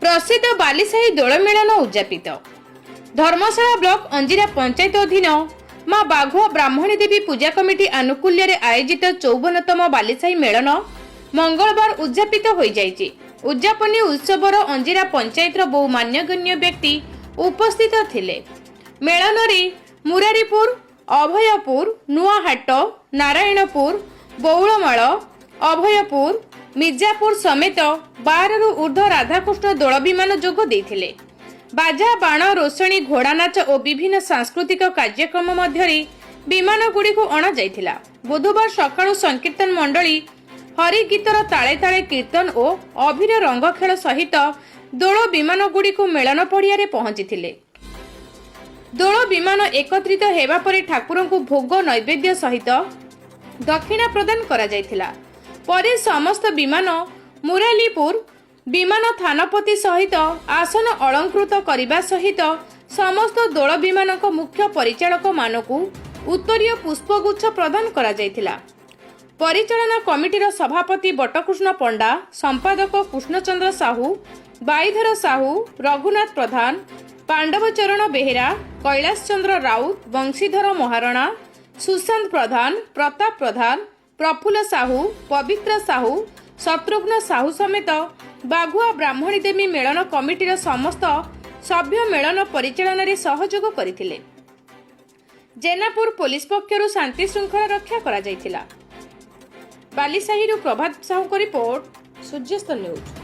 प्रसिद्ध बालीसाही दोल मिलन उद्यापित। धर्मशाला ब्लॉक अंजिरा पंचायत अधीन मां बाघुआ ब्राह्मणी देवी पूजा कमिटी आनुकूल्य आयोजित 54तम बालीसाही मेलन मंगलवार उद्यापित हो जाइछि। उद्यापनी उत्सवर अंजिरा पंचायत बहु मान्यगण्य व्यक्ति उपस्थित थिले। मेलन रे मुरारीपुर, अभयपुर, नुआहाट, नारायणपुर, बौलमाल, अभयपुर, मिर्जापुर समेत 12 रु ऊर्ध्व राधाकृष्ण दोल विमान जोग देइथिले। बाजा, बाण, रोषणी, घोड़ा नाच और विभिन्न सांस्कृतिक कार्यक्रम मध्य विमान गुड़ी को अणा जाइथिला। बुधवार सकाळु संकीर्तन मंडली हरि गीतर ताले ताले कीर्तन और अभिर रंग खेल सहित दोल विमान गुड़ी को मेलन पड़िया पहुंची। दोल विमान एकत्रित हेबा परे ठाकुर को भोग नैवेद्य सहित दक्षिणा प्रदान करा जाइथिला। परे समस्त विमान मुरालीपुर विमान थानपति सहित आसन अलंकृत करने सहित समस्त दोल विमान मुख्य परिचालक मानक उत्तरीय पुष्पगुच्छ प्रदान करा जाइथिला। परिचालना कमिटीर सभापति बटकृष्ण पंडा, संपादक कृष्णचंद्र साहू, बाईधर साहू, रघुनाथ प्रधान, पांडवचरण बेहेरा, कैलाश चंद्र राउत, वंशीधर महारणा, सुशांत प्रधान, प्रताप प्रधान, प्रफुल्ल साहू, पवित्र साहू, शत्रुघ्न साहू समेत बाघुआ ब्राह्मणी देवी मेलन कमिटीर समस्त सभ्य मेलन परिचालन में सहयोग करथिले। जेनापुर पुलिस पक्षरु शांति श्रृंखला रक्षा करा जाइथिला। बालीसाही प्रभात साहू को रिपोर्ट, सूर्यास्त न्यूज।